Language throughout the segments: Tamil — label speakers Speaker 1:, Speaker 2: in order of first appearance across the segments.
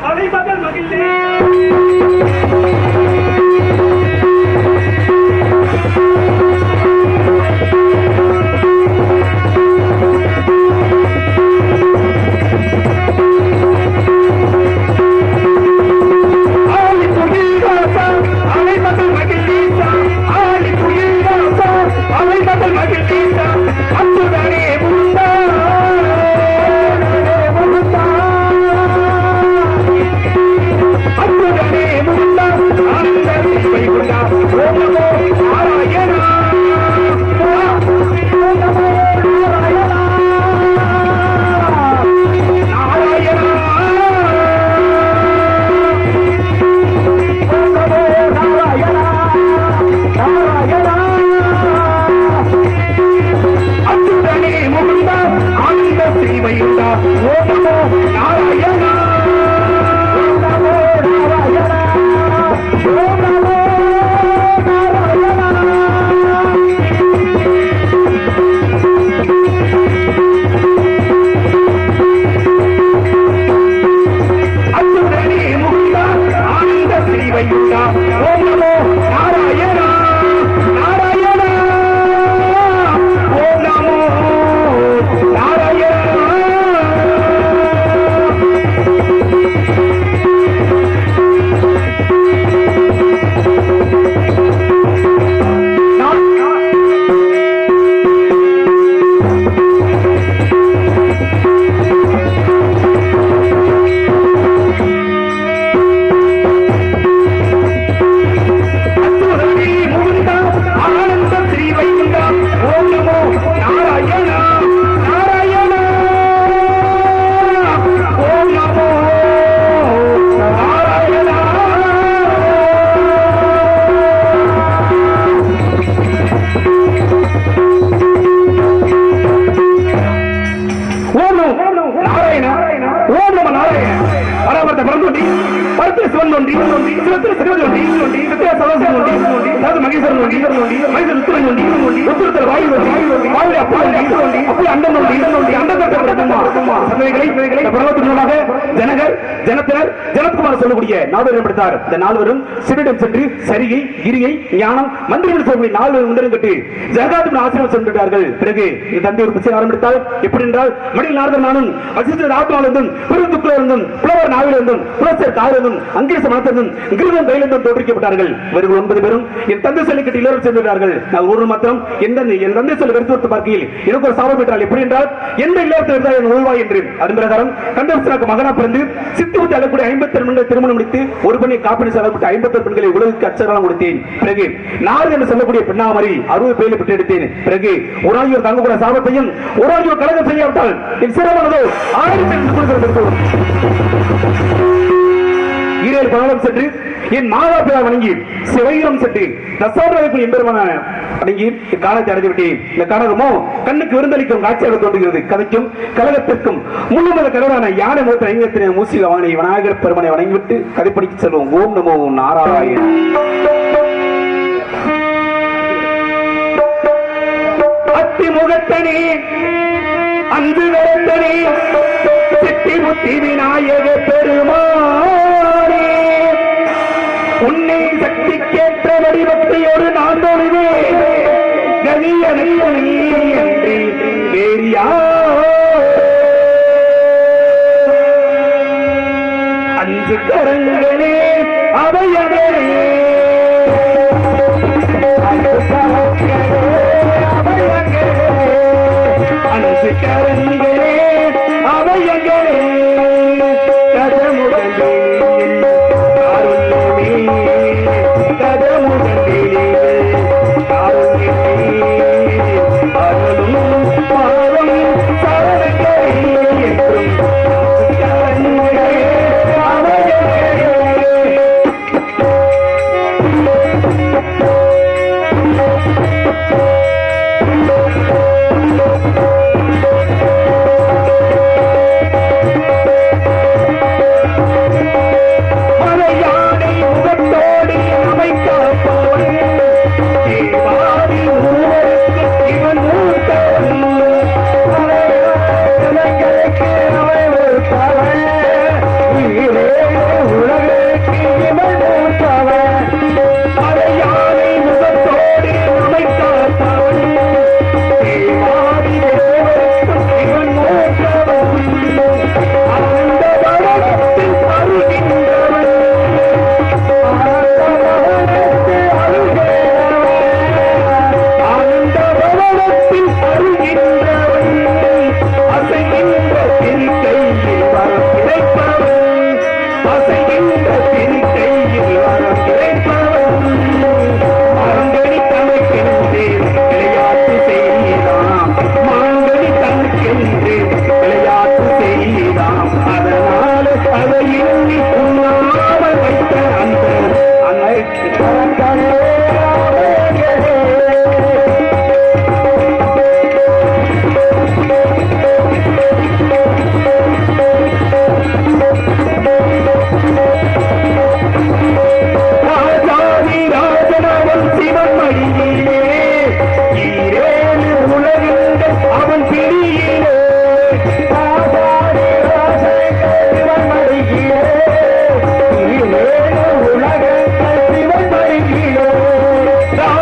Speaker 1: அதை மகள் மகிழ்ந்தே சொல்லக்கூடிய நால்வரும் படித்தார். இந்த நால்வரும் சிவனிடம் சென்று சரியை கிரியை ஞானம் மந்திரம் சொல்லக்கூடிய நால்வரும் உண்டரும் கட்டி ஜெகநாதன் ஆசிரியர் சென்றார்கள். பிறகு தந்தை ஒரு பிச்சை ஆரம்பித்தால் எப்படி என்றால் மடியில் நாரதர் நானும் அசிஸ்டர் ஆத்மாவிலிருந்தும் பெருந்துக்குள்ளிருந்தும் புலவர் நாவிலிருந்தும் புலசர் தாயிலிருந்தும் அங்கிரச மனத்திலிருந்தும் கிருதம் கையிலிருந்தும் தோற்றுவிக்கப்பட்டார்கள். இவர்கள் 9 பேரும் என் தந்தை சொல்லி கட்டி எல்லோரும் சென்றார்கள். நான் ஒரு மாத்திரம் என் தந்தை சொல்ல கருத்து பார்க்கையில் எனக்கு ஒரு சாபம் பெற்றால் எப்படி என்றால் எந்த இல்லத்தில் என் உருவாய் என்று அதன் பிரகாரம் கண்டவசனாக்கு மகனா பிறந்து சித்துவிட்டு அழக்கூடிய 52 பெண்களை திருமணம் முடித்து ஒரு பெண்ணை காப்பீடு செலவிட்டு 52 பெண்களை உலகுக்கு அச்சரம் கொடுத்தேன். பிறகு நாறு என்று சொல்லக்கூடிய பெண்ணாமரி 60 பேரை பெற்று எடுத்தேன். பிறகு ஒரு ஆகியோர் தங்கக்கூட சாபத்தையும் ஒரு ஆகியோர் கலகம் செய்யாவிட்டால் என் சிறமானதோ 1000 ஈரேல் பணம் சென்று என் மாதா பிதா வணங்கி சிவையிலும் சென்று தசாவதாரத்தில் எம்பெருமான அடங்கி காலத்தை அடைந்து விட்டேன். இந்த காரணமோ கண்ணுக்கு விருந்தளிக்கும் காட்சியாக தோன்றுகிறது. கதைக்கும் கழகத்திற்கும் முழுமத கடவுளான யானை மூத்த ஐங்கத்தினை மூசிகவானை விநாயகர் பெருமனை வணங்கிவிட்டு கதைப்படிக்கு செல்வோம். ஓம் நமோ நாராயண. அத்திமுகத்தனே அன்பு வரத்தனே சித்தி முத்தி விநாயக பெருமானே உன்னை சக்தி கேட்ட வடிவத்தையோடு நான் தொழுவேன். கலியனுக்கு நீ என்று வேறியா அஞ்சு கரங்களே அவையவரே அஞ்சு கரங்களே அவையங்களே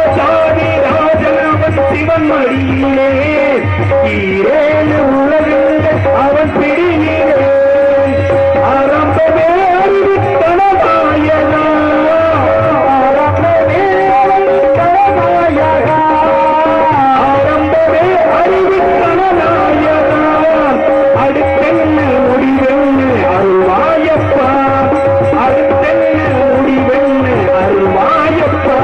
Speaker 1: ராஜாதி ராஜனவன் சிவன் மடியிலே ஈரேழு உலகங்கள் அவன் பிடியிலே ஆரம்பமே அறிவித்தனமாயனா ஆரம்பமே அறிவித்தனமாயனா ஆரம்பமே அறிவித்தனமாயனா அடுத்தென்ன முடிவென்னு அருள்வாயப்பா அடுத்தென்ன முடிவென்னு அருள்வாயப்பா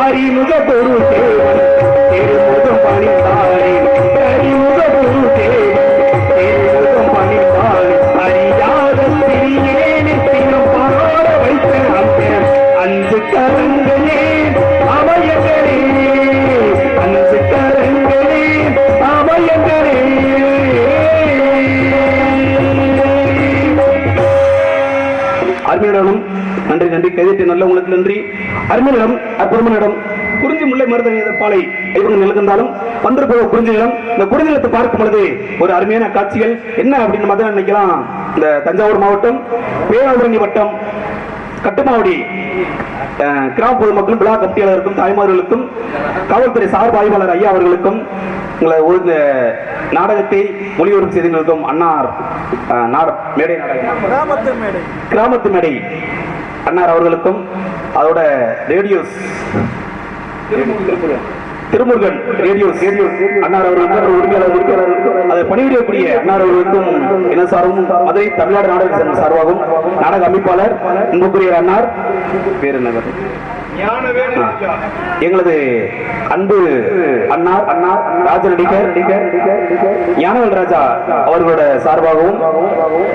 Speaker 1: அறிமுக பொரு தேவன் திருமுகம் பணிந்தாரே அறிமுக பொரு தேவன் திருமுகம் பணிந்தாரே அறியாத சிறியேனே தினம் பாட வைத்த அஞ்சு கரங்களே அமயங்களே அஞ்சு கரங்களே அமயங்களே அருமையிடம் நன்றி நன்றி கைதிட்டு நல்ல உங்களுக்கு நன்றி அருமையிடம் அற்புதமனிடம் குறிஞ்சி முல்லை மருத பாலை இவங்க நிலந்தாலும் வந்திருப்ப குறிஞ்சி நிலம் இந்த குறிஞ்சி நிலத்தை பார்க்கும் பொழுது ஒரு அருமையான காட்சிகள் என்ன அப்படின்னு மட்டும் நினைக்கலாம். இந்த தஞ்சாவூர் மாவட்டம் பேராவூரணி வட்டம் கட்டுமாவடி கிராம பொதுமக்களும் விழா கமிட்டியாளருக்கும் தாய்மார்களுக்கும் காவல்துறை சார்பு ஆய்வாளர் ஐயா அவர்களுக்கும் உங்களை நாடகத்தை மொழிபெயர்ப்பு செய்திருக்கும் அன்னார் மேடை நாடகம் கிராமத்து மேடை அன்னார் அவர்களுக்கும் அதோட ரேடியோஸ் திருமுருகன் ரேடியோஸ் அன்னார் அவர்களுக்கும் உரிமையாளர்களுக்கும் அதை பணிபுரியக்கூடிய அன்னார் அவர்களுக்கும் என்ன சார்பும் மதுரை தமிழ்நாடு நாடக சங்கம் சார்பாகவும் நாடக அமைப்பாளர் அன்புக்குரிய அன்னார் பேர் என்ன எங்களது அன்பு அன்னார் ராஜநடிகர் ஞானவேல் ராஜா அவர்களோட சார்பாகவும்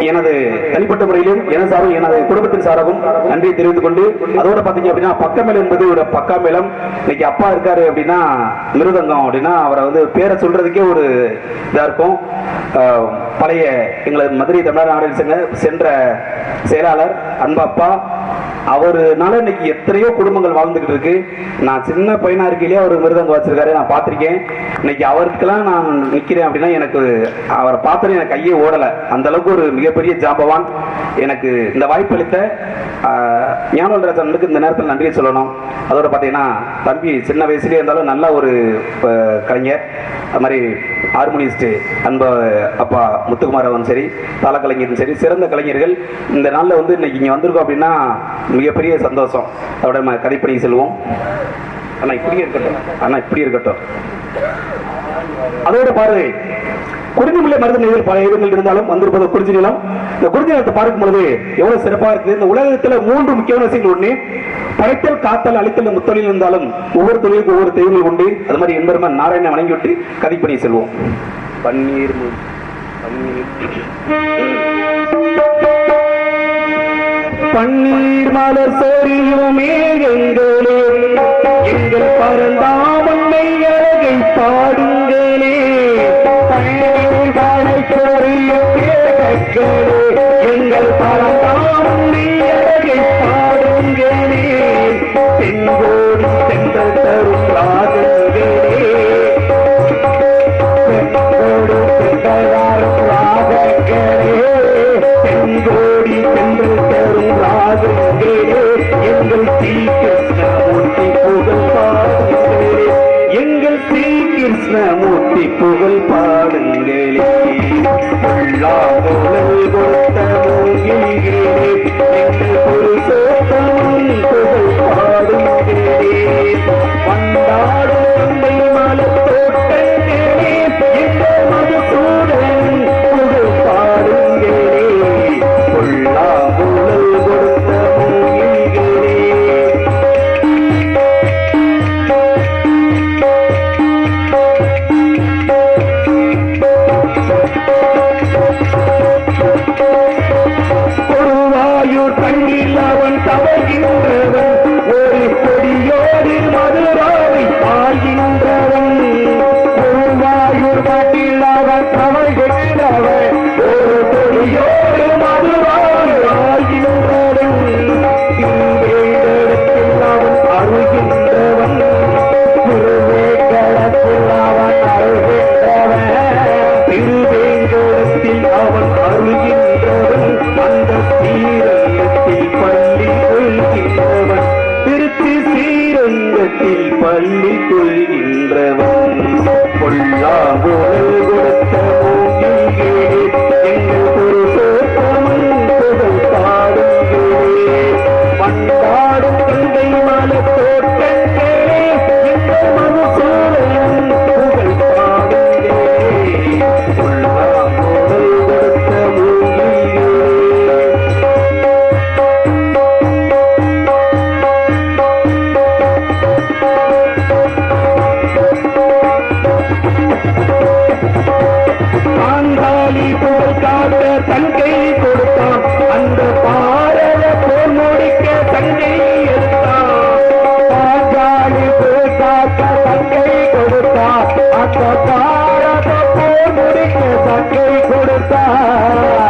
Speaker 1: எனது தனிப்பட்ட முறையிலும் எனது சார்பும் எனது குடும்பத்தின் சார்பாகவும் நன்றி தெரிவித்துக் கொண்டு அதோட பாத்தீங்க அப்படின்னா பக்கமேளம் என்பது ஒரு பக்காமேளம். இன்னைக்கு அப்பா இருக்காரு அப்படின்னா மிருதங்கம் அப்படின்னா அவரை வந்து பேரை சொல்றதுக்கே ஒரு இதா இருக்கும். பழைய எங்களது மதுரை தமிழ்நாடு நாடக சங்க சென்ற செயலாளர் அன்பப்பா அவருனால இன்னைக்கு எத்தனையோ குடும்பங்கள் வாழ்ந்துகிட்டு இருக்கு. நான் சின்ன பையனா இருக்கையிலேயே அவர் மிருதங்கம் வச்சிருக்காரு, நான் பார்த்திருக்கேன். இன்னைக்கு அவருக்கெல்லாம் நான் நிக்கிறேன் அப்படின்னா எனக்கு அவரை பார்த்தோன்னே எனக்கு கையே ஓடல. அந்த அளவுக்கு ஒரு மிகப்பெரிய ஜாம்பவான். எனக்கு இந்த வாய்ப்பு அளித்த ஞானவேல் ராஜனுக்கு இந்த நேரத்தில் நன்றியை சொல்லணும். அதோட பார்த்தீங்கன்னா தம்பி சின்ன வயசுலேயே இருந்தாலும் நல்ல ஒரு கலைஞர். அது மாதிரி ஹார்மோனிஸ்ட் அன்ப அப்பா முத்துக்குமார் அவன் சரி, தாளக்கலைஞரும் சரி, சிறந்த கலைஞர்கள். இந்த நாளில் வந்து இன்னைக்கு இங்கே வந்திருக்கோம் அப்படின்னா மிகப்பெரிய சந்தோஷம். அதோட கதைப்பணி செல்வோம். அண்ணா இப்படியே இருக்கட்டும். அதோட பாரு குறிஞ்சி முல்லை மருத நிலையில் பல இடங்கள் இருந்தாலும் வந்திருப்பது குறிஞ்சி நிலம். இந்த குறிஞ்சி நிலத்தை பார்க்கும் பொழுது எவ்வளவு சிறப்பாக இருக்குது. இந்த உலகத்துல 3 முக்கியமான விஷயங்கள். ஒண்ணு படைத்தல், காத்தல், அழித்தல். முத்தொழில் இருந்தாலும் ஒவ்வொரு தொழிலுக்கும் ஒவ்வொரு தெய்வங்கள் உண்டு. அது மாதிரி என்பருமன் நாராயண வணங்கி விட்டு கதைப்பணி செல்வோம். பன்னீர் மலர் சொரியுமே எங்களே எங்கள் பரந்தாமன்னை அழகை பாடுங்களே பன்னீர் மலர் சொரியுமே எங்கள் பரந்தாமன்னை அழகை பாடுங்களே தென்கோடி தென்றல் தரும் ராகங்களே தென்கோடி தென்றல் தரும் ராகங்களே தென்கோடி தென்றல் தரும் ராகங்களே எங்கள் ஸ்ரீ கிருஷ்ணமூர்த்தி புகழ் பாடுங்களே எங்கள் ஸ்ரீ கிருஷ்ணமூர்த்தி புகழ் பாடுங்களே உள்ளாங்குழல் கொடுத்த மூங்கிலே எங்கள் புருஷோத்தமன் புகழ் பாடுங்களே வந்தாடும் தந்தை மலர் தோட்டங்களே எங்கள் மதுசூடன் புகழ் பாடுங்களே உள்ளாங்குழல் கொடுத்த மூங்கிலே பாஞ்சாலி புகழ் காக்க தங்கை கொடுத்தான் அந்த பாரத போர் முடிக்க தங்கை எடுத்தான் பாஞ்சாலி புகழ் காக்க தங்கை கொடுத்தான் அந்த பாரத போர் முடிக்க தங்கை கொடுத்தான்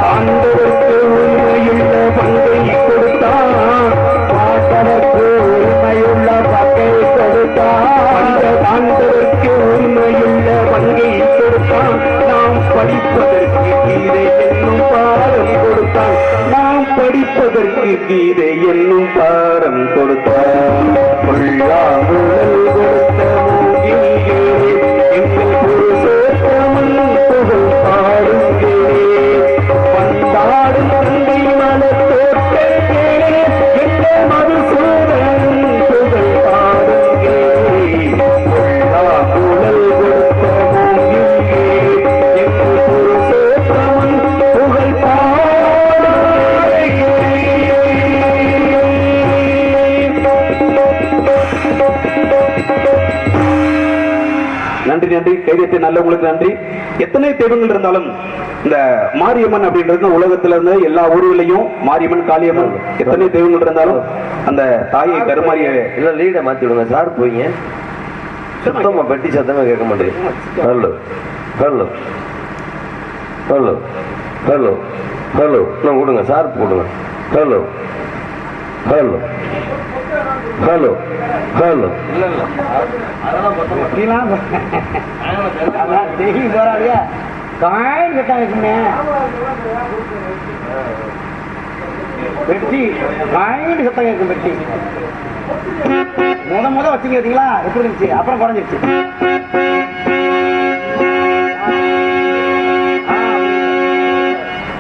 Speaker 1: ஆண்டவருக்கு உண்மையுள்ள பங்கை கொடுத்தான் பாட்டவருக்கு உண்மையுள்ள பங்கை கொடுத்தான் அந்த ஆண்டவருக்கு உண்மையுள்ள பங்கை கொடுத்தான் நாம் படிப்பதற்கு கீதை என்னும் பாரம் கொடுத்தான் நாம் படிப்பதற்கு கீதை என்னும் பாரம் கொடுத்தான் கொள்ளாமுழல் கொடுத்த மூங்கிலே எங்கள் புருஷோத்தமன் புகழ் பாடுங்கே வந்தாடும் தந்தை மலர் தோட்டங்கே எங்கள் மதுசூதன் புகழ் பாடுங்கே கொள்ளாமுழல் கொடுத்த மூங்கிலே எங்கள் புருஷோத்தமன் புகழ் நன்றி நன்றி கைதட்டி நல்லவங்களுக்கு நன்றி. எத்தனை தெய்வங்கள் இருந்தாலும் இந்த மாரியம்மன் அப்படின்றது உலகத்துல இருந்து எல்லா ஊர்களிலையும் மாரியம்மன் காளியம்மன் எத்தனை தெய்வங்கள் இருந்தாலும் அந்த தாயை கருமாரிய
Speaker 2: இல்ல லீடை மாத்தி விடுங்க சார் போய்ங்க சுத்தமா பெட்டி சத்தமே கேட்க மாட்டேங்குது. Hello hello hello hello hello நான் விடுங்க சார் போடுங்க. ஹலோ ஹலோ ஹலோ ஹலோ
Speaker 3: பெட்டி காயின் சத்தம் கேட்கும் பெட்டி முத வச்சுங்க பார்த்தீங்களா எப்படி இருந்துச்சு அப்புறம் குறைஞ்சிருச்சு.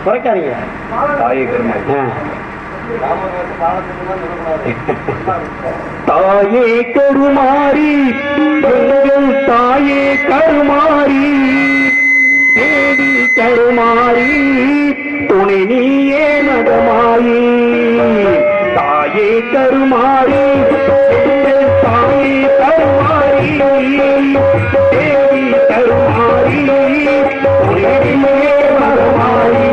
Speaker 3: குறைக்காதீங்க
Speaker 1: தாயை கருமாரி தாயே கருமாரி எங்கள் தாயே கருமாரி தேவி கருமாரி துணை நீயே நகமாயி தாயே கருமாரி எங்கள் தாயே கருமாரி தேவி கருமாரி துணை நீயே நகமாயி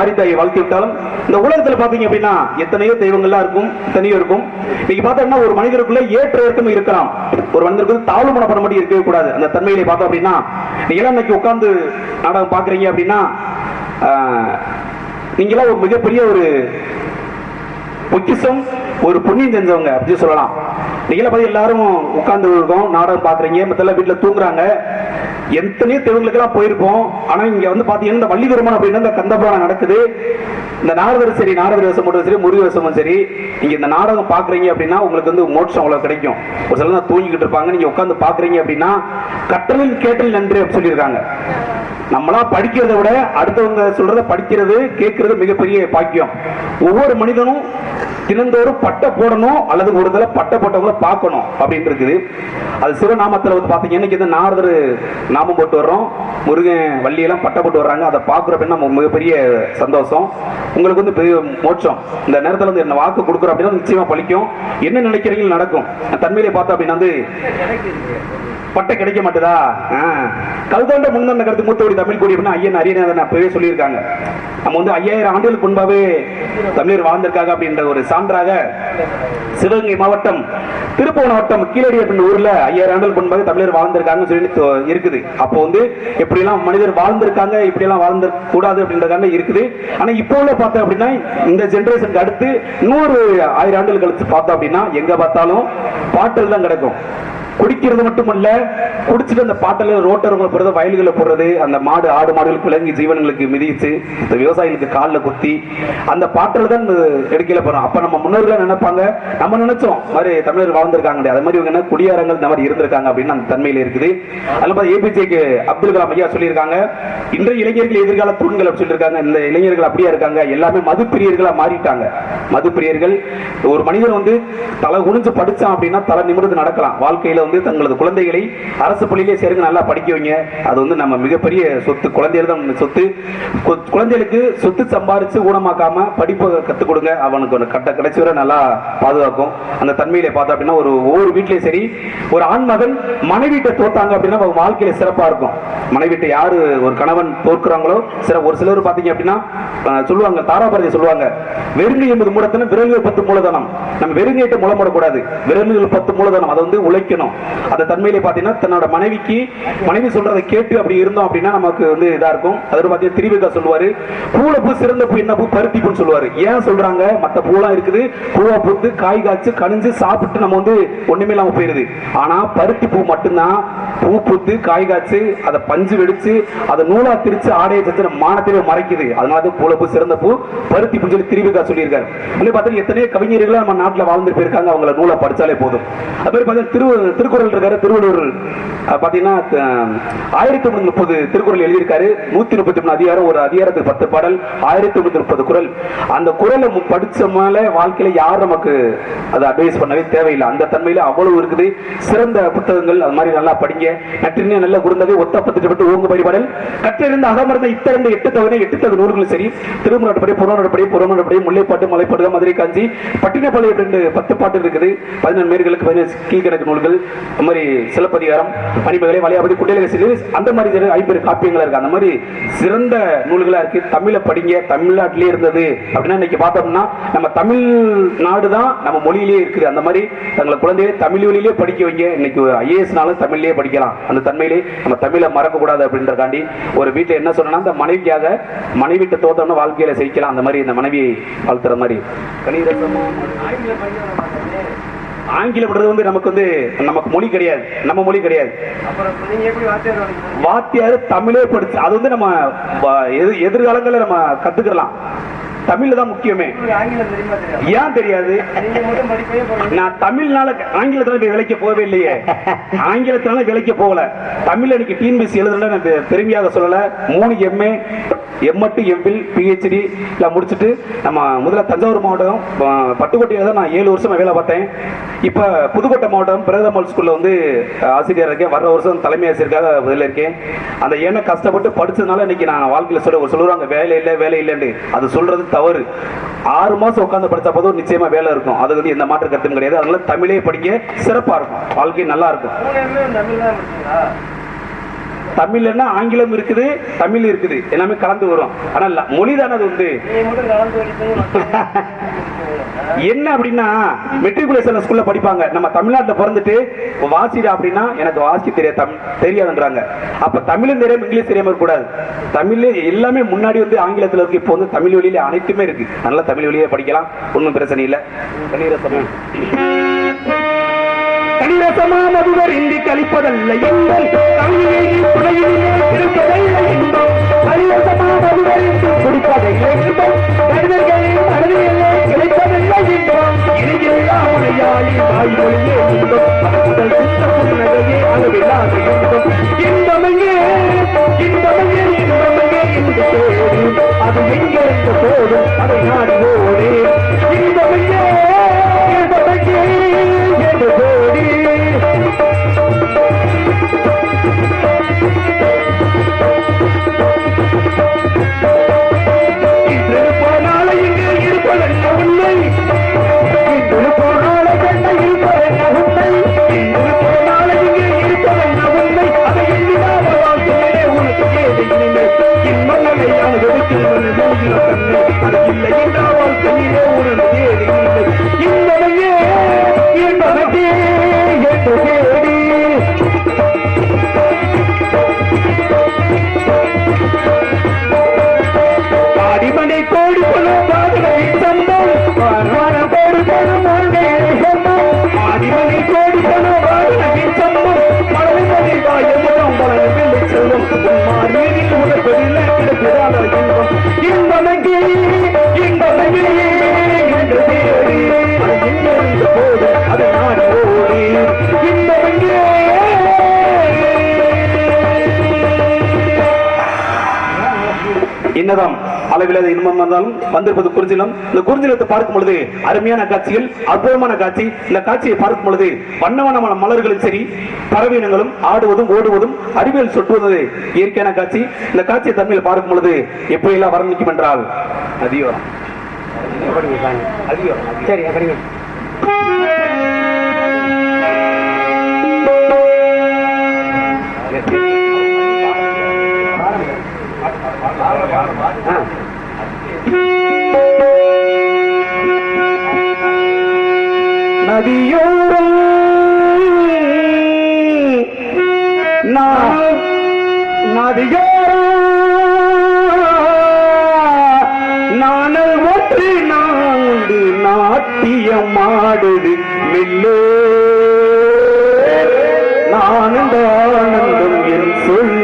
Speaker 1: மாரித்தாயை வாழ்த்தி விட்டாலும் இந்த உலகத்துல பாத்தீங்க அப்படின்னா எத்தனையோ தெய்வங்கள்லாம் இருக்கும், எத்தனையோ இருக்கும். இன்னைக்கு பார்த்தோம்னா ஒரு மனிதருக்குள்ள ஏற்ற இறக்கம் இருக்கலாம், ஒரு மனிதருக்கு தாழ்வு மனப்பட மட்டும் இருக்கவே கூடாது. அந்த தன்மையிலே பார்த்தோம் அப்படின்னா நீங்க இன்னைக்கு உட்கார்ந்து நாடகம் பாக்குறீங்க அப்படின்னா நீங்களாம் ஒரு மிகப்பெரிய ஒரு பொக்கிஷம், ஒரு புண்ணியம் செஞ்சவங்க அப்படின்னு சொல்லலாம். நீங்கள பார்த்து எல்லாரும் உட்கார்ந்து இருக்கோம், நாடகம் பாக்குறீங்க, மத்தெல்லாம் வீட்டுல தூங்குறாங்க, எத்தனையோ தெருவுகளுக்கெல்லாம் போயிருப்போம். ஆனா இங்க வந்து பாத்தீங்கன்னா இந்த வள்ளி திருமணம் அப்படின்னா இந்த கந்தபுராணம் நடக்குது. இந்த நாரதர் சரி, நாரதர் வேஷம் மட்டும் சரி, முருக வேஷமும் சரி, நீங்க இந்த நாடகம் பாக்குறீங்க அப்படின்னா உங்களுக்கு வந்து மோட்சம் அவ்வளவு கிடைக்கும். ஒரு சில தான் தூங்கிக்கிட்டு இருப்பாங்க, நீங்க உட்கார்ந்து பாக்குறீங்க அப்படின்னா கற்றலில் கேட்டல் நன்றி அப்படின்னு சொல்லியிருக்காங்க. நம்மளா படிக்கிறத விட அடுத்தவங்க சொல்றத படிக்கிறது கேட்கறது மிகப்பெரிய பாக்கியம். ஒவ்வொரு மனிதனும் தினந்தோறும் பட்டை போடணும் அல்லது ஒரு தடவை பட்டை போட்டவங்களை பார்க்கணும் அப்படின்னு இருக்குது. அது சிவநாமத்தில் வந்து பாத்தீங்கன்னா இன்னைக்கு இந்த நாரதர் நாமம் போட்டு வர்றோம், முருகன் வள்ளியெல்லாம் பட்டை போட்டு வர்றாங்க. அதை பார்க்குற அப்படின்னா மிகப்பெரிய சந்தோஷம். உங்களுக்கு வந்து பெரிய மோட்சம். இந்த நேரத்தில் வந்து என்ன வாக்கு கொடுக்குறோம் அப்படின்னா நிச்சயமா பலிக்கும். என்ன நினைக்கிறீங்க நடக்கும். தன்மையிலே பார்த்தோம் அப்படின்னா வந்து பட்டை கிடைக்க மாட்டேதா, கல்தோண்ட முன்ன கருத்து மூத்தோடி தமிழ் கூடி அப்படின்னா ஐயன் அரியநாதன் அப்பவே சொல்லியிருக்காங்க. நம்ம வந்து 5000 ஆண்டுகளுக்கு முன்பாவே தமிழர் வாழ்ந்திருக்காங்க அப்படின்ற ஒரு சான்றாக சிவகங்கை மாவட்டம் திருப்பூர் வட்டம் கீழடி அப்படின்ற ஊர்ல 5000 ஆண்டுகளுக்கு முன்பாக தமிழர் வாழ்ந்திருக்காங்க சொல்லி இருக்குது. அப்போ வந்து எப்படி எல்லாம் மனிதர் வாழ்ந்திருக்காங்க, இப்படி எல்லாம் வாழ்ந்து கூடாது அப்படின்றதுக்காக இருக்குது. ஆனா இப்போ உள்ள பார்த்தோம் அப்படின்னா இந்த ஜெனரேஷனுக்கு அடுத்து 100-1000 ஆண்டுகள் கழிச்சு பார்த்தோம் அப்படின்னா எங்க பார்த்தாலும் பாட்டல் தான் கிடக்கும். குடிக்கிறது மட்டுமல்ல, குடிச்சிட்டு அந்த பாட்டில் ரோட்டரங்களை போடுறது, வயல்களை போடுறது, அந்த மாடு ஆடு மாடுகளுக்கு விலங்கி ஜீவன்களுக்கு மிதிச்சு இந்த விவசாயிகளுக்கு காலில் குத்தி அந்த பாட்டில் தான் எடுக்கல போறோம். அப்ப நம்ம முன்னோர்கள் நினைப்பாங்க, நம்ம நினைச்சோம் மாதிரி தமிழர் வாழ்ந்திருக்காங்க, அது மாதிரி இவங்க என்ன குடியாரங்கள் இந்த மாதிரி இருந்திருக்காங்க அப்படின்னு அந்த தன்மையில இருக்குது. அதுல ஏபிஜேக்கு அப்துல் கலாம் ஐயா சொல்லியிருக்காங்க, இன்றைய இளைஞர்கள் எதிர்கால தூண்கள் அப்படின்னு சொல்லியிருக்காங்க. இந்த இளைஞர்கள் அப்படியா இருக்காங்க, எல்லாமே மதுப்பிரியர்களா மாறிட்டாங்க. மதுப்பிரியர்கள். ஒரு மனிதன் வந்து தலை குனிஞ்சு படிச்சான் அப்படின்னா தலை நிமிர்ந்து நடக்கலாம். வாழ்க்கையில வந்து தங்களது குழந்தைகளை அரசு பள்ளியிலே சேருங்க, நல்லா படிக்க வைங்க. அது வந்து நம்ம மிகப்பெரிய சொத்து. குழந்தைகள் தான் சொத்து. குழந்தைகளுக்கு சொத்து சம்பாரிச்சு ஊனமாக்காம படிப்பை கத்துக் கொடுங்க. அவனுக்கு ஒரு கடைசி வரை நல்லா பாதுகாக்கும். அந்த தன்மையிலே பார்த்தா அப்படின்னா ஒவ்வொரு வீட்லயும் சரி, ஒரு ஆண் மகன் மனைவிட்ட தோத்தாங்க அப்படின்னா அவங்க வாழ்க்கையில சிறப்பா இருக்கும். மனைவிட்ட யாரு ஒரு கணவன் தோற்கிறாங்களோ ஒரு சிலர் பாத்தீங்க அப்படின்னா சொல்லுவாங்க, தாராபரதி சொல்லுவாங்க, வெறுங்கை என்பது மூலத்தனம், விரல்கள் 10 மூலதனம். நம்ம வெறுங்கையிட்ட முளை போடக்கூடாது, விரல்கள் 10 மூலதனம். அதை வந்து உழைக்கணும். அந்த தன்மையிலே பாத்தீங்கன்னா தன்னோட மனைவி சொல்றதை கேட்டு அப்படி இருந்தோம் அப்படின்னா நமக்கு வந்து இதா இருக்கும். அதோட பாத்தீங்கன்னா திருவிக்கா சொல்லுவாரு, பூல பூ சிறந்த பூ என்ன பூ, பருத்தி பூன்னு சொல்லுவாரு. ஏன் சொல்றாங்க, மத்த பூலாம் இருக்குது, பூவா பூத்து காய் காய்ச்சி கணிஞ்சு சாப்பிட்டு நம்ம வந்து ஒண்ணுமே இல்லாம போயிருது. ஆனா பருத்தி பூ மட்டும்தான் பூ பூத்து காய் காய்ச்சி அதை பஞ்சு வெடிச்சு அதை நூலா திரிச்சு ஆடையை தச்சு மானத்திலே மறைக்குது. அதனால பூல பூ சிறந்த பூ பருத்தி பூ சொல்லி திருவிக்கா சொல்லியிருக்காரு. பார்த்தீங்கன்னா எத்தனையோ கவிஞர்கள் நம்ம நாட்டில் வாழ்ந்து போயிருக்காங்க, அவங்கள நூலை படிச்சாலே போதும். அது மாதிரி பார்த்தீங்கன்னா திருக்குறள் இருக்காரு, திருவள்ளுவர் பாத்தீங்கன்னா 1330 திருக்குறள் எழுதியிருக்காரு. 133 அதிகாரம், ஒரு அதிகாரத்துக்கு 10 பாடல், 1330 குறள். அந்த குறளை படிச்சோம்னால வாழ்க்கையில யாரும் நமக்கு அதை அட்வைஸ் பண்ணவே தேவையில்லை. அந்த தன்மையில அவ்வளவு இருக்குது. சிறந்த புத்தகங்கள், அது மாதிரி நல்லா படிங்க. நற்றினை நல்ல குறுந்தகை, ஒத்த 10 பட்டு ஓங்கு பரிபாடல், கற்றிருந்த அகமர்ந்த இத்திறந்த 8 தகு நூல்கள் சரி, திருமுறைப்படி புறநடைப்படி புறநடைப்படி, முல்லைப்பாட்டு மலைப்பாடு, மதுரை காஞ்சி, பட்டினப்பாளை 10 பாட்டு இருக்குது. 14 மேர்களுக்கு 15 கீழ்கணக்கு நூல்கள், அந்த மாதிரி சிலப்பதிகாரம், மணிமேகலை, வளையாபதி, குண்டலகை, அந்த மாதிரி 50 காப்பியங்களா இருக்கு. அந்த மாதிரி சிறந்த நூல்களா இருக்கு. தமிழை படிங்க. தமிழ்நாட்டிலே இருந்தது அப்படின்னா இன்னைக்கு பார்த்தோம்னா நம்ம தமிழ்நாடு தான் நம்ம மொழியிலேயே இருக்குது. அந்த மாதிரி தங்களை குழந்தையை தமிழ் வழியிலே படிக்க வைங்க. இன்னைக்கு ஐஏஎஸ்னாலும் தமிழ்லேயே படிக்கலாம். அந்த தன்மையிலே நம்ம தமிழை மறக்க கூடாது அப்படின்றக்காண்டி ஒரு வீட்டில் என்ன சொன்னா, அந்த மனைவிக்காக மனைவிட்ட தோத்தோம்னா வாழ்க்கையில செய்யலாம். அந்த மாதிரி இந்த மனைவியை வாழ்த்துற மாதிரி ஆங்கிலம் படுறது வந்து நமக்கு மொழி கிடையாது, நம்ம மொழி கிடையாது. வாத்தியார் தமிழே படிச்சு அது வந்து நம்ம எதிர்காலங்களில் நம்ம கத்துக்கலாம். தமிழ் தான் முக்கியமே. ஏன் தெரியாது? நான் தமிழ்னால ஆங்கிலத்துல விலைக்கு போகவே இல்லையே, ஆங்கிலத்தினால விலைக்கு போகல. தமிழ் எனக்கு டிஎன்பிஎஸ்சி எழுதுல பெருமையாக சொல்லல. 3 MA M.Ed M.Phil PhD முடிச்சுட்டு நம்ம முதல்ல தஞ்சாவூர் மாவட்டம் பட்டுக்கோட்டையில தான் நான் 7 வருஷமா வேலை பார்த்தேன். இப்ப புதுக்கோட்டை மாவட்டம் பிரதமல் ஸ்கூல்ல வந்து ஆசிரியர் இருக்கேன். வர்ற வருஷம் தலைமை ஆசிரியருக்காக பதில இருக்கேன். அந்த ஏன்னா கஷ்டப்பட்டு படிச்சதுனால இன்னைக்கு நான் வாழ்க்கையில சொல்லுவாங்க வேலை இல்லைன்னு. அது சொல்றது தவறு. 6 மாசம் உட்கார்ந்து படிச்சா போதும் நிச்சயமா வேலை இருக்கும். அது வந்து எந்த மாற்று கருத்தும் கிடையாது. அதனால தமிழே படிக்க சிறப்பா இருக்கும், வாழ்க்கை நல்லா இருக்கும். தமிழ்னா ஆங்கிலம் இருக்குது, தமிழ் இருக்குது, எல்லாமே கலந்து வரும். ஆனால் மொழி தானே அது வந்து என்ன அப்படின்னா மெட்ரிகுலேஷன் ஸ்கூல்ல படிப்பாங்க. நம்ம தமிழ்நாட்டில் பிறந்துட்டு வாசிடா அப்படின்னா எனக்கு வாசி தெரியாதுன்றாங்க. அப்ப தமிழும் தெரியாம இங்கிலீஷ் தெரியாம இருக்கக்கூடாது. தமிழ் எல்லாமே முன்னாடி வந்து ஆங்கிலத்தில் இருக்கு, இப்போ வந்து தமிழ் வழியில அனைத்துமே இருக்கு. அதனால தமிழ் வழியே படிக்கலாம், ஒன்றும் பிரச்சனை இல்லை. கணிரசமா மதுவர் இந்தி கழிப்பதல்ல எங்கள் தமிழை துணையிலே இருப்பதல்ல இன்பம். கணிரசமா மதுவர் இந்தி குடிப்பதல்ல இன்பம். கருதர்களின் மனதிலே கிடைப்பதல்ல இன்பம். இணையில்லா மொழியாளி வாய்மொழியே இன்பம். முதல் சித்த புன்னகையே அளவில்லாத இன்பம். இன்பமையே இன்பமையே இன்பமையே இன்று தேடி அது எங்கிருந்து போதும் அதை நாடி ஓடி. இன்பமையே இன்பமையே என்று தேடி என்னதான் அளவில்லாத இன்பம் வந்தாலும் வந்திருப்பது குறிஞ்சிலம். இந்த குறிஞ்சிலத்தை பார்க்கும் பொழுது அருமையான காட்சிகள், அற்புதமான காட்சி. இந்த காட்சியை பார்க்கும் பொழுது வண்ண வண்ணமான மலர்களும் சரி, பறவையினங்களும் ஆடுவதும் ஓடுவதும் அறிவியல் சொட்டுவது இயற்கையான காட்சி. இந்த காட்சியை தமிழில் பார்க்கும் பொழுது எப்படி எல்லாம் வர்ணிக்கும் என்றால் அதியோரம்
Speaker 3: சரி அப்படிங்க.
Speaker 1: நதியோரம் நதியோரம் நானல் ஒன்று நான்கு நாட்டியம் ஆடுது மெல்லே நானந்த ஆனந்தம் என் சொல்லு.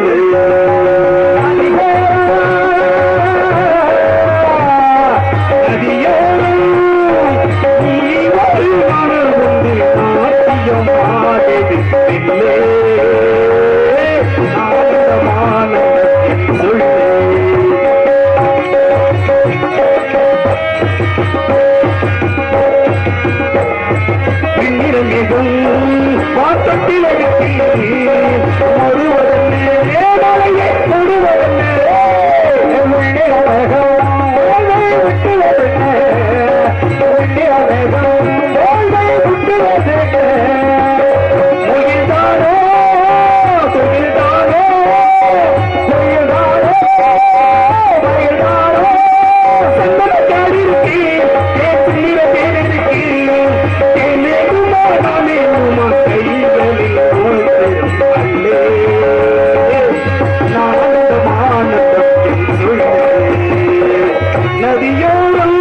Speaker 1: நதியோரம்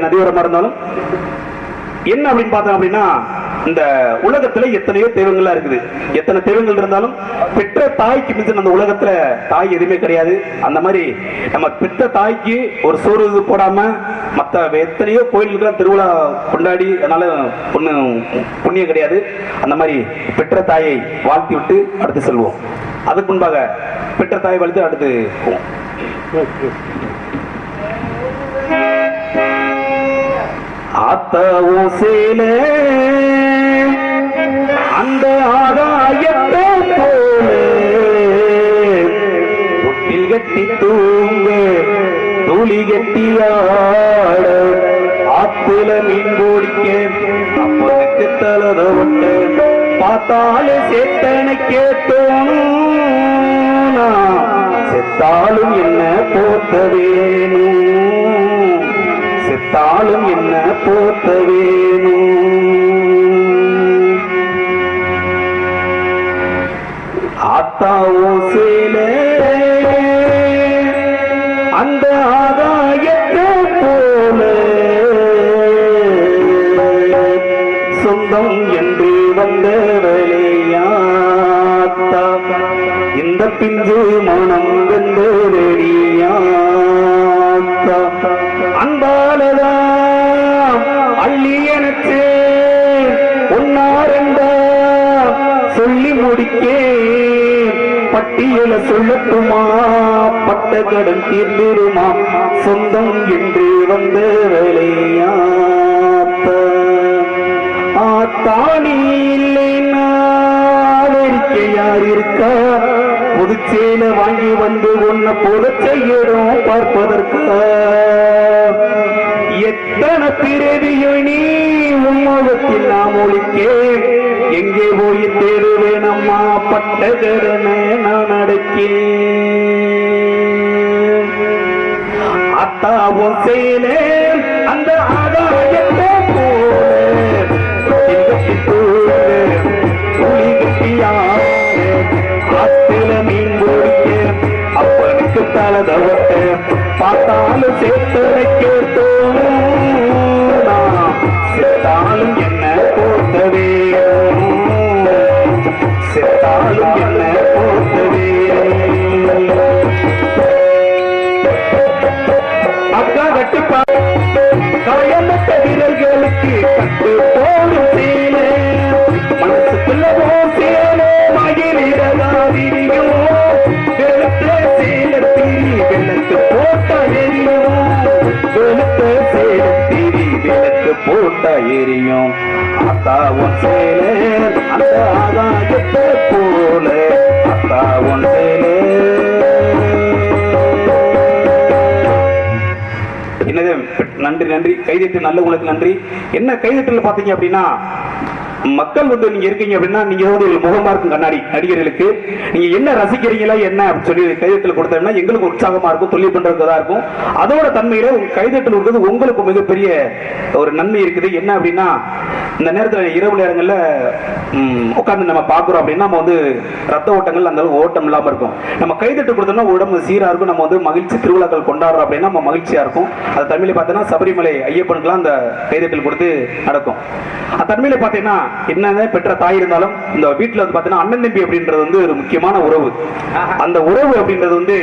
Speaker 1: நதியோரமா இருந்தாலும் என்ன அப்படின்னு பார்த்தோம் அப்படின்னா, இந்த உலகத்துல எத்தனையோ தெய்வங்கள்லாம் இருக்குது. எத்தனை தெய்வங்கள் இருந்தாலும் பெற்ற தாய்க்கு மிஞ்சின அந்த உலகத்துல தாய் எதுவுமே கிடையாது. அந்த மாதிரி நம்ம பெற்ற தாய்க்கு ஒரு சோறு போடாம மற்ற எத்தனையோ கோயிலுக்கு திருவிழா கொண்டாடி, அதனால புண்ணியம் கிடையாது. அந்த மாதிரி பெற்ற தாயை வாழ்த்தி விட்டு அடுத்து செல்வோம். அதுக்கு முன்பாக பெற்ற தாயை வாழ்த்து அடுத்து போவோம். ஆத்தாவும் சேல அந்த ஆகாயத்தை போல தொட்டில் கட்டி தூங்க தூளி கட்டி ஆட ஆத்துல மீன் போடிக்க அப்பனுக்கு தலத விட்டு பார்த்தாலே சேத்தனை கேட்டோனும் செத்தாலும் என்ன போத்த வேணும், செத்தாலும் என்ன போத்த வேணும். ஆத்தாவோ சேல அந்த ஆகாயத்தை போல சொந்தம் என்று வந்தவளையாத்தா இந்த பிஞ்சு மனம் வெந்தவளியாத்தா அன்பாலதான் அள்ளி எனக்கு ஒன்னாரெண்டா சொல்லி முடிக்கே பட்டியல சொல்லட்டுமா, பட்ட கடன் தீர்ந்துருமா, சொந்தம் என்று வந்த வேலையாத்த ஆத்தாணி இல்லைன்னா யார் இருக்கா, புதுச்சேல வாங்கி வந்து ஒன்ன போல செய்யறோம் பார்ப்பதற்கு. எத்தனை பிறவியோ நீ உன்முகத்தில் நாம் ஒழிக்கே, எங்கே போய் தேடுவேன் அம்மா பட்ட கடனை நான் அடைக்கேன். அத்தாவும் சேலே அந்த ஆகாயத்தை ஆத்தில மீன் போடிக்க அப்பனுக்கு தலதவட்ட பார்த்தாலும் சேத்தனை கேட்டோம் செத்தாலும் என்ன போத்தவே, செத்தாலும் என்ன போத்தவே. அக்கா கட்டிப்பா காயமட்ட விரல்களுக்கு கட்டு போடும் சேலை மனசுக்குள்ள சேலை மகிழிடகாதிரியும் வெளுத்த சேலத்திரி வெள்ளத்து போட்டா எரியும், வெளுத்த சேலத்திரி வெள்ளத்து போட்டா எரியும். அத்தாவும் சேலை அந்த ஆகாயத்தை போல, அத்தாவும் சேலை. என்னது நன்றி நன்றி கைதட்டு நல்ல உங்களுக்கு நன்றி. என்ன கைதட்டல் பாத்தீங்க அப்படின்னா, மக்கள் வந்து நீங்க இருக்கீங்க அப்படின்னா நீங்க வந்து முகமா இருக்கும் கண்ணாடி நடிகர்களுக்கு நீங்க என்ன ரசிக்கிறீங்களா என்ன அப்படின்னு சொல்லி கைதட்டல் கொடுத்தோம்னா எங்களுக்கு உற்சாகமா இருக்கும், தொழில் பண்றதுதான் இருக்கும். அதோட தன்மையில கைதட்டல் கொடுக்கிறது உங்களுக்கு மிகப்பெரிய ஒரு நன்மை இருக்குது. என்ன அப்படின்னா, இந்த நேரத்தில் இரவு நேரங்கள்ல உட்கார்ந்து நம்ம பாக்குறோம் அப்படின்னா நம்ம வந்து ரத்த ஓட்டங்கள் அந்த ஓட்டம் இல்லாம இருக்கும். நம்ம கைதட்டு கொடுத்தோம்னா உடம்பு சீரா இருக்கும், நம்ம வந்து மகிழ்ச்சி திருவிழாக்கள் கொண்டாடுறோம் அப்படின்னா நம்ம மகிழ்ச்சியா இருக்கும். அது தன்மையில பார்த்தோன்னா சபரிமலை ஐயப்பனுக்குலாம் அந்த கைதட்டல் கொடுத்து நடக்கும். அது தன்மையில பார்த்தீங்கன்னா என்னதான் பெற்ற தாய் இருந்தாலும் இந்த வீட்டுல வந்து பாத்தீங்கன்னா அண்ணன் தம்பி அப்படின்றது வந்து ஒரு முக்கியமான உறவு. அந்த உறவு அப்படின்றது வந்து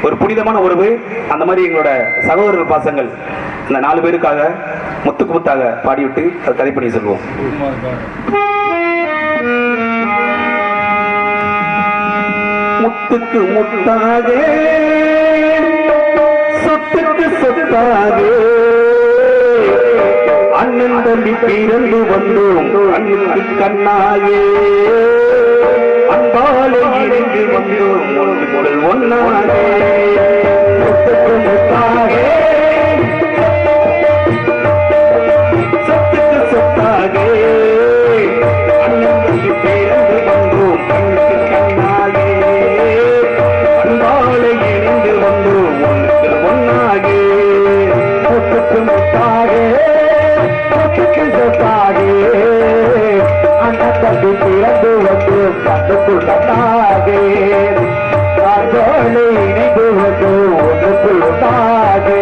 Speaker 1: ஒரு புனிதமான உறவு. அந்த மாதிரி எங்களோட சகோதரர்கள் பாசங்கள் இந்த 4 பேருக்காக முத்துக்கு முத்தாக பாடிவிட்டு அதை கதை பண்ணி சொல்லுவோம். முத்துக்கு முத்தாக சொத்துக்கு சொத்தாக அண்ணன் தம்பி பிறந்து வந்தோம் கண்ணுக்கு கண்ணாயே அன்பாலே இணைந்து வந்தோம் முதல் ஒன்னாகே சொத்துக்கு முத்தாக சொத்துக்கு சொத்தாக அண்ணன் தம்பி பிறந்து வந்தோம் கண்ணுக்கு கண்ணாயே அன்பாலே இணைந்து வந்தோம் ஒன்றுக்கு ஒன்னாகே சொத்துக்கு முத்தாக அண்ணி பிறந்து வந்து கண்ணுக்குள் கண்ணாகே இணைந்து வந்து ஒன்றுக்குள் ஒன்றாகே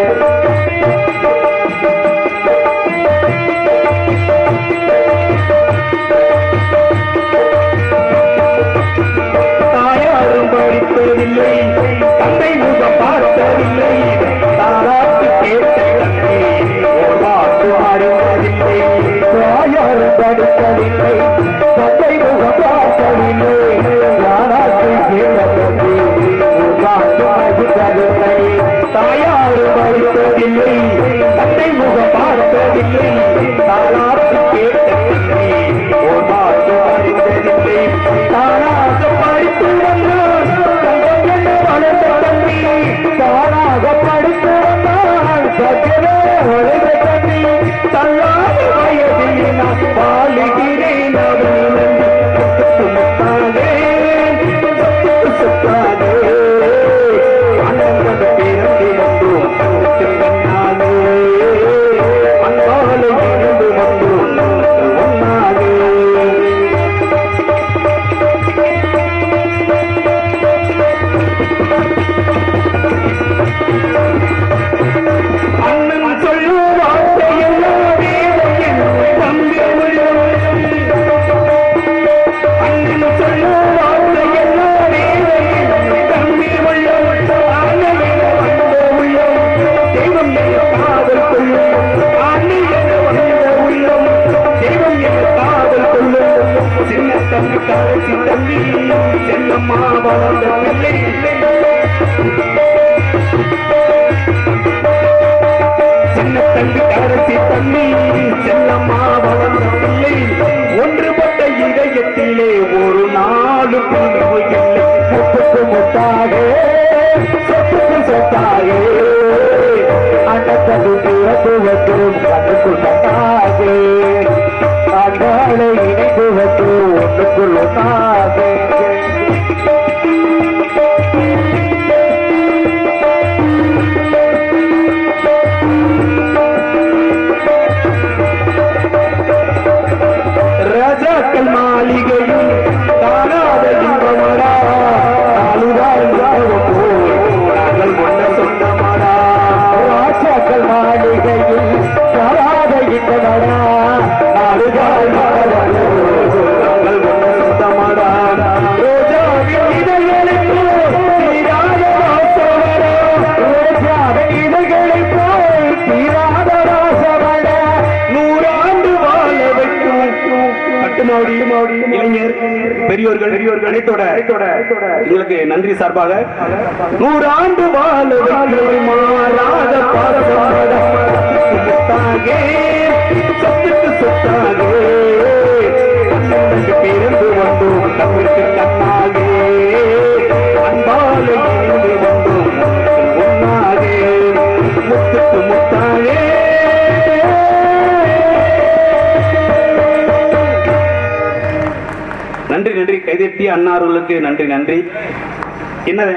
Speaker 1: பார்த்ததில்லை தாளாட்டு கேட்ட தண்ணி ஓர் பாட்டு அறிந்ததில்லை தானாக படித்து வந்தான் தங்கம் என்ன வளர்ந்த தண்ணி தானாக படித்து வந்தான் சக்கரே வளர்ந்த தண்ணி தள்ளாத வயதில் நான் பாலுகிறேன் முத்தாதே சுத்தாதே அண்ணன் பிறந்து வந்தோம் கண்ணாலே அன்பாலை இருந்து வந்தோம் ஒன்னாலே அண்ணன் சொல்லும் வார்த்தையெல்லாம் தம்பி அண்ணன் சொல்லும் வார்த்தையெல்லாம் தம்பி தெய்வம் என காதல் கொள்ளும் அண்ணன் என வந்த உள்ளம் தெய்வம் என காதல் கொள்ளும் சின்ன தம்பி கரைச்சி தம்பி செல்லம்மா வளர்ந்த பிள்ளை சின்ன தம்பி கரைச்சி தம்பி செல்லம்மா வளர்ந்த பிள்ளை ஒன்றுபட்ட இதயத்திலே ஒரு நாலு பிரிவு இல்லை முத்துக்கு முத்தாக சொத்துக்கு சொத்தாக அண்டத்தது பிறப்பு வைக்கும் கண்ணுக்குள் கட்டாக அண்டாளை இணைந்து வைத்து ஒன்றுக்குள் ஒன்றாக ராஜாக்கள் மாளிகையும் தானாத இன்பமடா நாங்கள் கொண்ட சொந்தமடா ராஜாக்கள் மாளிகையில் தானாத இன்பமடா நாங்கள் கொண்ட சொந்தமடா ரோஜாவின் இதழ்களுக்கு தீராத வாசமடா ரோஜாவின் இதழ்களைப் போய் தீராத வாசமடா நூறாண்டு வாழ வைக்கும் இளைஞர் பெரியோர்கள் அனைத்தோட உங்களுக்கு நன்றி சார்பாக 100 ஆண்டு வாழ மாறாத பாசமாகே சொத்துக்கு சொத்தாகே பிறந்து வந்தோம் தமிழுக்கு கண்ணாகே அன்பால இணைந்து வந்தோம் ஒன்னாகே முத்துக்கு முத்தாகே நன்றி நன்றி கைதட்டி அன்னார்களுக்கு நன்றி நன்றி என்னது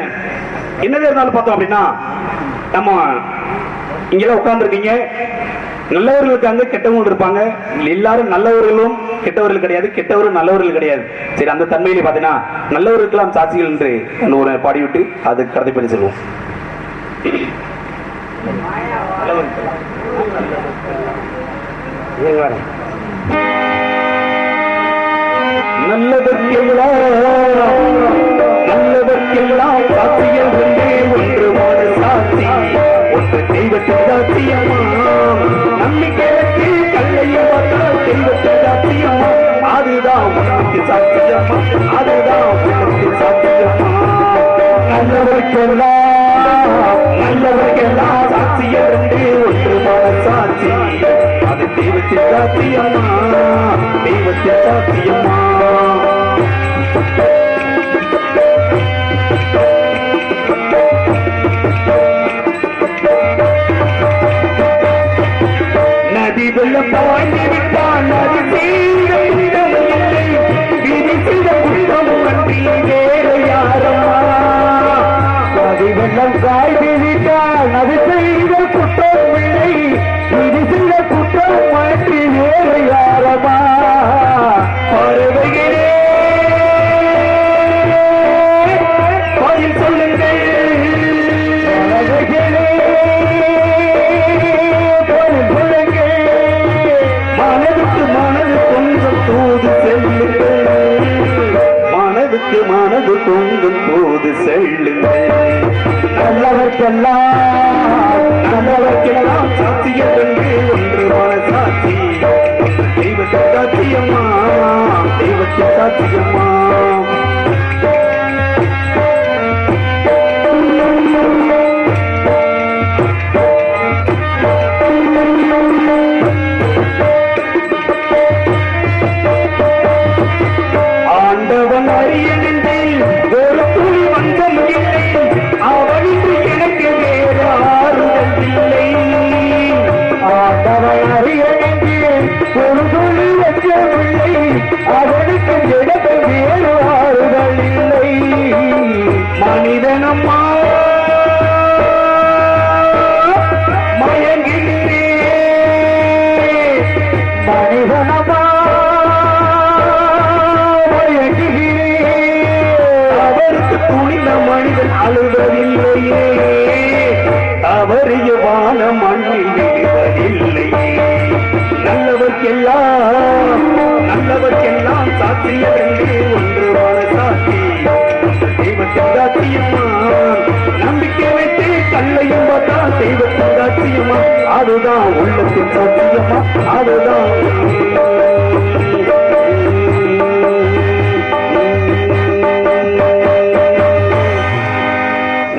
Speaker 1: இருந்தாலும் பார்த்தோம் அப்படின்னா நம்ம இங்கெல்லாம் உட்கார்ந்துருக்கீங்க நல்லவர்கள் இருக்காங்க கெட்டவங்க இருப்பாங்க எல்லாரும் நல்லவர்களும் கெட்டவர்கள் கிடையாது கெட்டவரும் நல்லவர்கள் கிடையாது சரி அந்த தன்மையிலே பார்த்தீங்கன்னா நல்லவர்களுக்கெல்லாம் சாட்சிகள் என்று ஒரு பாடிவிட்டு அது கடத்தி பண்ணி செல்வோம் நல்லதற்கெல்லாம் சாட்சியம் ஒன்றே ஒன்றுமான சாட்சி ஒன்று தெய்வத்தின் சாட்சியமா நம்பிக்கைக்கு கல்லையும் தெய்வத்தின் சாட்சியமா அதுதான் உனக்கு சாட்சியமா அதுதான் உனக்கு சாட்சியமா நல்லவர்க்கெல்லாம் சாட்சியம் ஒன்றே ஒன்றுமான சாட்சி அது தெய்வத்தின் சாட்சியமா தெய்வத்தின் சாட்சியமா நதி வெள்ளம் பாய்ந்து விட்டால் நதி செய்த குற்றம் இல்லை விதி செய்த குற்றம் அன்றி வேறு யாரம்மா நதி வெள்ளம் காய்ந்து விட்டால் நதி செய்த குற்றம் இல்லை விதி செய்த குற்றம் அன்றி வேறு யாரம்மா பறவைகளே பதில் சொல்லுங்கள் மனது பொங்கும் போது செல்லுங்கள் நல்லவர்க்கெல்லாம் சாட்சியம் என்று ஒன்று மனசாட்சி தெய்வத்தின் சாட்சியம்மா தெய்வத்தின் சாட்சியம்மா ஆண்டவன் அறிய வேண்டி ஒரு துளி எச்சமில்லை அவனுக்கு எனக்கு வேறு ஆறுதல் இல்லை மனிதனம்மா மயங்கினே மனிதனம்மா மயங்கினே அவருக்கு துணிந்த மனிதன் அழுவதில்லையே அவரியவான மண்ணில் விடுவதில்லையே நல்லவர்க்கெல்லாம் சாட்சியதென்று ஒன்றுவான சாட்சி தெய்வத்தின் சாட்சியம்மா நம்பிக்கை வைத்து கல்லையும் பார்த்தா தெய்வத்தின் சாட்சியம்மா அதுதான் உள்ளத்தின் சாட்சியம்மா அதுதான்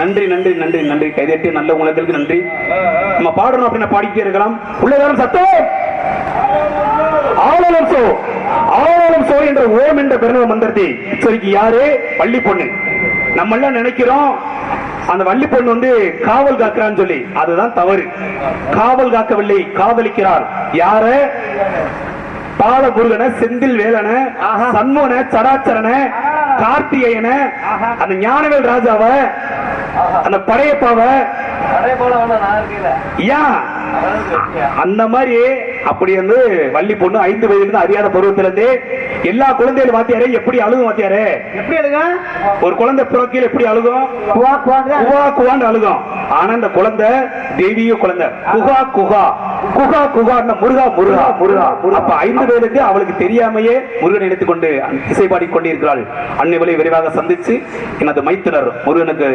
Speaker 1: நன்றி நன்றி நன்றி நன்றி கைதட்டி நல்ல உலகத்திற்கு நன்றி நம்ம பாடணும் அப்படின்னு பாடிக்கிட்டே இருக்கலாம் உள்ளதாரம் சத்தம் ஆளலம் சோ என்ற ஓம் என்ற பெருணவ மந்திரத்தை சரிக்கு யாரு வள்ளி பொண்ணு நம்ம எல்லாம் நினைக்கிறோம் அந்த வள்ளி பொண்ணு வந்து காவல் காக்கிறான்னு சொல்லி அதுதான் தவறு காவல் காக்கவில்லை காதலிக்கிறார் யார பால முருகன செந்தில் வேலன சண்முகன சராச்சரன கார்த்திகேயன அந்த ஞானவேல் ராஜாவ அந்த படையப்பாவ அந்த மாதிரி அப்படி வந்து வள்ளி பொண்ணு 5 வயதிலிருந்து அறியாத பருவத்திலிருந்து எல்லா குழந்தைகளும் வாத்தியாரே எப்படி அழுகும் வாத்தியாரே
Speaker 3: எப்படி அழுக
Speaker 1: ஒரு குழந்தை பிறக்கையில் எப்படி அழுகும் குவான்னு அழுகும் ஆனா இந்த குழந்தை தெய்வீக குழந்தை குகா குகா குகா குகா முருகா முருகா முருகா அப்ப 5 வயதுக்கு அவளுக்கு தெரியாமையே முருகனை எடுத்துக் கொண்டு இசை பாடிக்கொண்டிருக்கிறாள் அன்னைவளை விரைவாக சந்திச்சு எனது மைத்துனர் முருகனுக்கு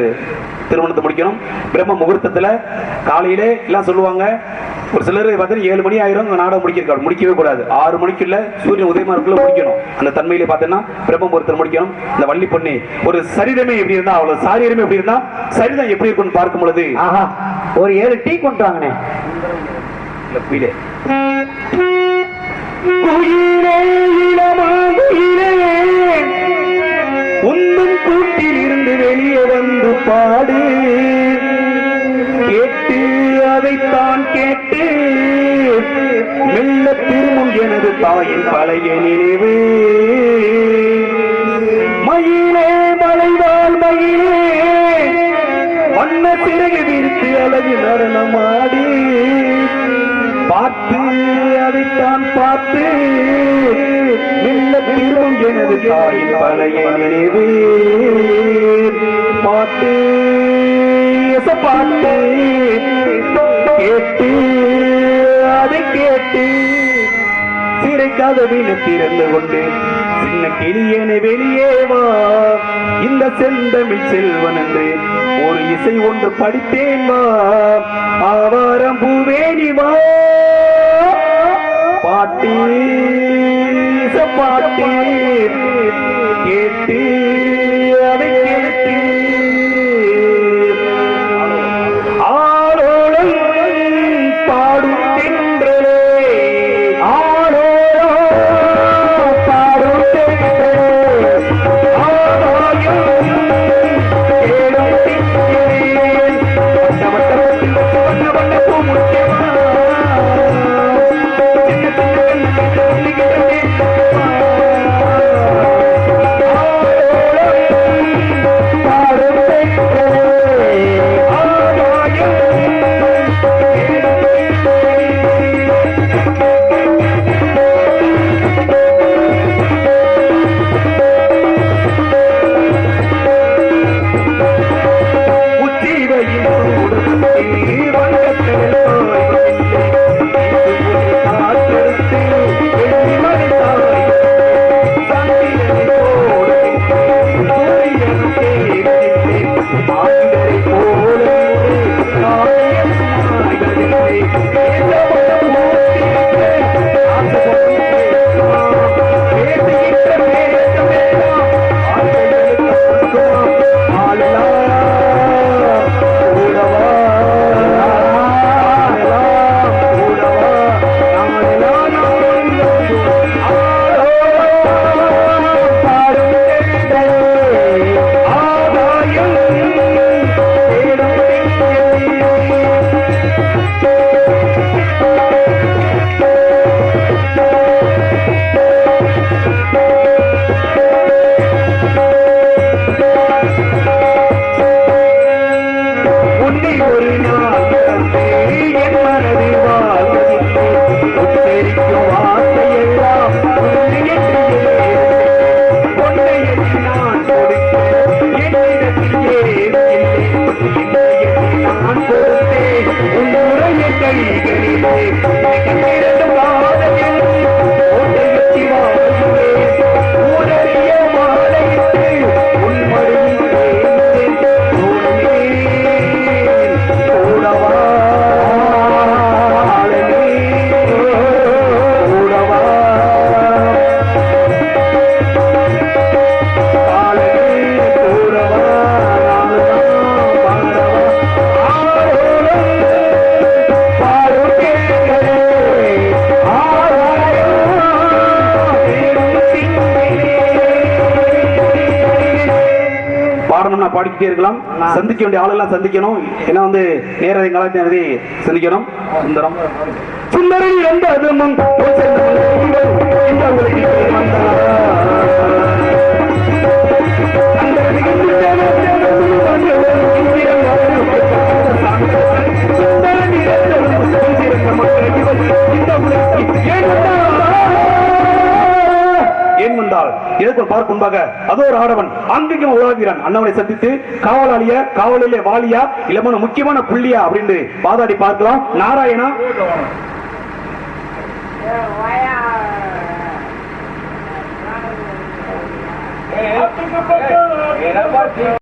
Speaker 1: திருமணத்தை முடிக்கணும் பிரம்ம முகூர்த்தத்துல காலையிலே எல்லாம் சொல்லுவாங்க ஒரு சிலர் பார்த்தீங்கன்னா 7 மணி ஆயிரம் நாடகம் முடிக்கிறாள் முடிக்கவே கூடாது 6 மணிக்குள்ள சூரியன் உதயமாருக்குள்ள முடிக்கணும் அந்த தன்மையிலே பார்த்தீங்கன்னா பிரம்ம முகூர்த்தம் முடிக்கணும் இந்த வள்ளி பொண்ணு ஒரு சரீரமே எப்படி இருந்தா அவ்வளவு சாரீரமே எப்படி இருந்தா சரிதான் எப்படி இருக்குன்னு பார்க்கும் பொழுது
Speaker 3: ஒரு 7 டீ கொண்டு வாங்கினே
Speaker 1: உன்னும் கூட்டில் இருந்து வெளியே வந்து பாடு கேட்டு அதைத்தான் கேட்டு மெல்ல திரும்பும் எனது தாயின் பழைய நினைவு மயிலே மலைவாள் மயிலே வண்ண சிறகு விரித்து அழகு நடனமாடி பார்த்து அதைத்தான் பார்த்து மெல்ல திரும்பும் எனது தாயின் பழைய நினைவு பாட்டு பாட்டு கேட்டு அதை கேட்டு சிறை கதவின திறந்து கொண்டு சின்ன கிளியனை வெளியே வா இந்த செந்தமிழ் செல்வன் என்று ஒரு இசை ஒன்று படித்தேன் வா ஆவாரம் பூவேணி வா பாட்டு பாட்டு கேட்டு அதை கேட்டு ஆளோளம் பாடும் தென்றலே ஆளோளம் பாடும் தென்றலே ஆதாயம் தேடும் திங்களே வட்ட வட்ட பூ முக்கியமா சின்ன சின்ன பாடிக்கிட்டே இருக்கலாம். சந்திக்க வேண்டிய ஆளெல்லாம் சந்திக்கணும். ஏன்னா வந்து நேரடி காலத்தை சந்திக்கணும். சுந்தரம் சுந்தரி வந்ததும் ஏன் வந்தால் இதற்கு பார்க்க முன்பாக அதோ ஒரு ஆடவன் அங்கேயும் உலகிறான். அண்ணவனை சந்தித்து காவலாளியா, காவலிலே வாலியா, இல்லமான முக்கியமான புள்ளியா அப்படின்னு பாதாடி பார்க்கலாம். நாராயணா